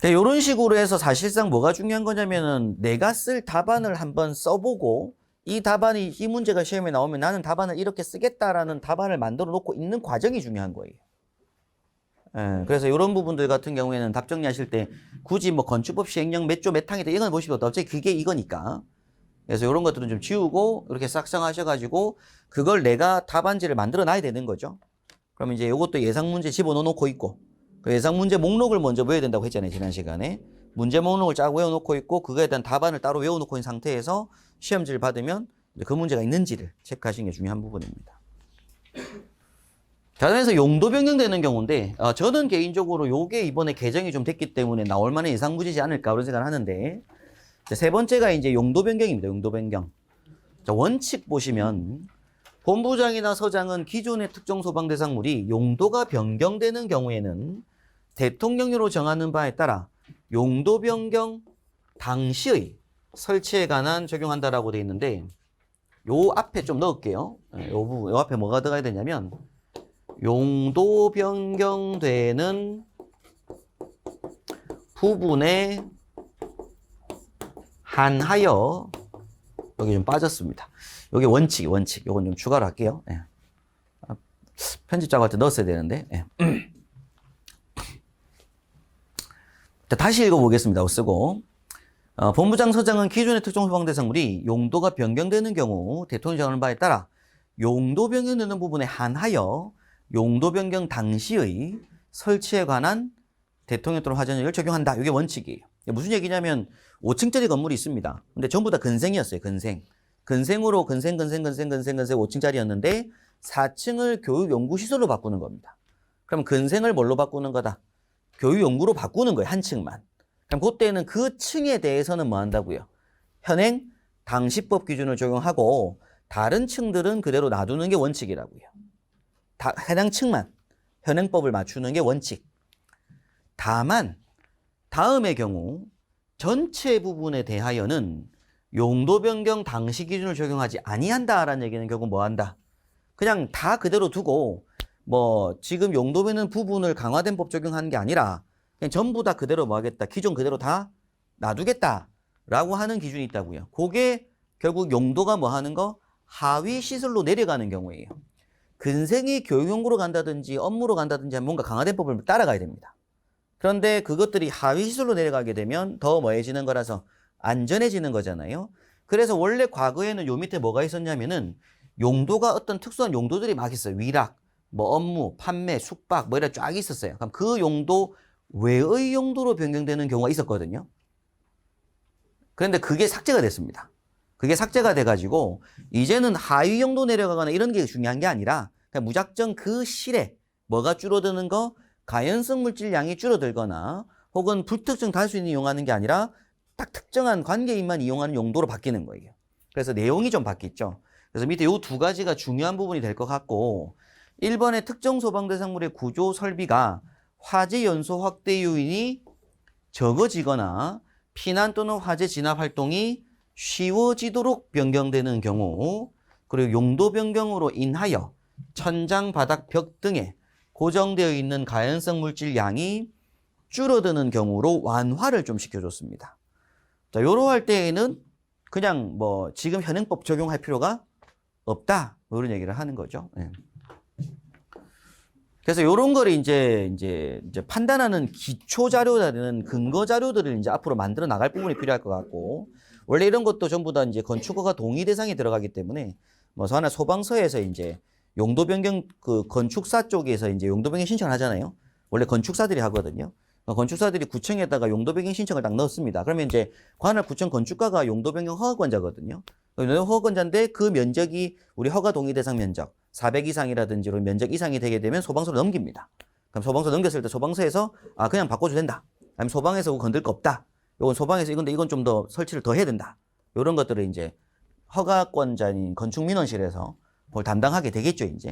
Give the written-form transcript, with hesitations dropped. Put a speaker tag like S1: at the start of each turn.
S1: 이런 식으로 해서 사실상 뭐가 중요한 거냐면은 내가 쓸 답안을 한번 써보고 이 답안이 이 문제가 시험에 나오면 나는 답안을 이렇게 쓰겠다라는 답안을 만들어 놓고 있는 과정이 중요한 거예요. 예, 그래서 이런 부분들 같은 경우에는 답 정리하실 때 굳이 뭐 건축법 시행령 몇 조 몇 항이다 이건 보시면 어차피 그게 이거니까. 그래서 이런 것들은 좀 지우고 이렇게 싹싹 하셔가지고 그걸 내가 답안지를 만들어 놔야 되는 거죠. 그러면 이제 이것도 예상 문제 집어넣어 놓고 있고 그 예상 문제 목록을 먼저 외워야 된다고 했잖아요. 지난 시간에. 문제 목록을 쫙 외워놓고 있고 그거에 대한 답안을 따로 외워놓고 있는 상태에서 시험지를 받으면 그 문제가 있는지를 체크하시는 게 중요한 부분입니다. 자, 그래서 용도 변경되는 경우인데 저는 개인적으로 요게 이번에 개정이 좀 됐기 때문에 나올 만한 예상 문제지 않을까 그런 생각을 하는데 세 번째가 이제 용도 변경입니다. 용도 변경. 자, 원칙 보시면 본부장이나 서장은 기존의 특정 소방 대상물이 용도가 변경되는 경우에는 대통령령으로 정하는 바에 따라 용도 변경 당시의 설치에 관한 적용한다라고 되어 있는데 요 앞에 좀 넣을게요. 요 부분, 요 앞에 뭐가 들어가야 되냐면 용도 변경되는 부분에 한하여 여기 좀 빠졌습니다. 여기 원칙. 요건 좀 추가로 할게요. 예. 편집자한테 넣었어야 되는데. 예. 다시 읽어보겠습니다. 쓰고. 본부장, 서장은 기존의 특정 소방 대상물이 용도가 변경되는 경우 대통령이 정하는 바에 따라 용도 변경되는 부분에 한하여 용도 변경 당시의 설치에 관한 대통령 또는 화전을 적용한다. 이게 원칙이에요. 무슨 얘기냐면 5층짜리 건물이 있습니다. 근데 전부 다 근생이었어요. 근생으로 근생 5층짜리였는데 4층을 교육연구시설로 바꾸는 겁니다. 그럼 근생을 뭘로 바꾸는 거다? 교육연구로 바꾸는 거예요. 한 층만. 그럼 그때는 그 층에 대해서는 뭐 한다고요? 현행 당시법 기준을 적용하고 다른 층들은 그대로 놔두는 게 원칙이라고요. 해당 층만 현행법을 맞추는 게 원칙. 다만 다음의 경우 전체 부분에 대하여는 용도 변경 당시 기준을 적용하지 아니한다라는 얘기는 결국 뭐 한다? 그냥 다 그대로 두고 뭐 지금 용도 변경 부분을 강화된 법 적용하는 게 아니라 그냥 전부 다 그대로 뭐 하겠다? 기존 그대로 다 놔두겠다라고 하는 기준이 있다고요. 그게 결국 용도가 뭐 하는 거? 하위 시설로 내려가는 경우예요. 근생이 교육용구로 간다든지 업무로 간다든지 하면 뭔가 강화된 법을 따라가야 됩니다. 그런데 그것들이 하위 시설로 내려가게 되면 더 뭐해지는 거라서 안전해지는 거잖아요. 그래서 원래 과거에는 요 밑에 뭐가 있었냐면은 용도가 어떤 특수한 용도들이 막 있어요. 위락, 뭐 업무, 판매, 숙박 뭐 이런 쫙 있었어요. 그럼 그 용도 외의 용도로 변경되는 경우가 있었거든요. 그런데 그게 삭제가 됐습니다. 그게 삭제가 돼가지고 이제는 하위 용도 내려가거나 이런 게 중요한 게 아니라 그냥 무작정 그 실에 뭐가 줄어드는 거 가연성 물질 양이 줄어들거나 혹은 불특정 단순히 이용하는 게 아니라 딱 특정한 관계인만 이용하는 용도로 바뀌는 거예요. 그래서 내용이 좀 바뀌었죠. 그래서 밑에 이 두 가지가 중요한 부분이 될 것 같고 1번의 특정 소방 대상물의 구조 설비가 화재 연소 확대 요인이 적어지거나 피난 또는 화재 진압 활동이 쉬워지도록 변경되는 경우 그리고 용도 변경으로 인하여 천장, 바닥, 벽 등에 고정되어 있는 가연성 물질 양이 줄어드는 경우로 완화를 좀 시켜줬습니다. 자, 이러할 때에는 그냥 뭐 지금 현행법 적용할 필요가 없다. 이런 얘기를 하는 거죠. 네. 그래서 이런 거를 이제 판단하는 기초 자료라는 근거 자료들을 이제 앞으로 만들어 나갈 부분이 필요할 것 같고 원래 이런 것도 전부 다 이제 건축허가 동의 대상에 들어가기 때문에 뭐 하나 소방서에서 이제 용도 변경 그 건축사 쪽에서 이제 용도 변경 신청을 하잖아요. 원래 건축사들이 하거든요. 건축사들이 구청에다가 용도 변경 신청을 딱 넣습니다. 그러면 이제 관할 구청 건축가가 용도 변경 허가권자거든요. 허가권자인데 그 면적이 우리 허가 동의 대상 면적 400 이상이라든지 이런 면적 이상이 되게 되면 소방서로 넘깁니다. 그럼 소방서 넘겼을 때 소방서에서 그냥 바꿔줘도 된다. 아니면 소방에서 건들 거 없다. 이건 소방에서 이건 좀 더 설치를 더 해야 된다. 이런 것들을 이제 허가권자인 건축민원실에서 그걸 담당하게 되겠죠, 이제.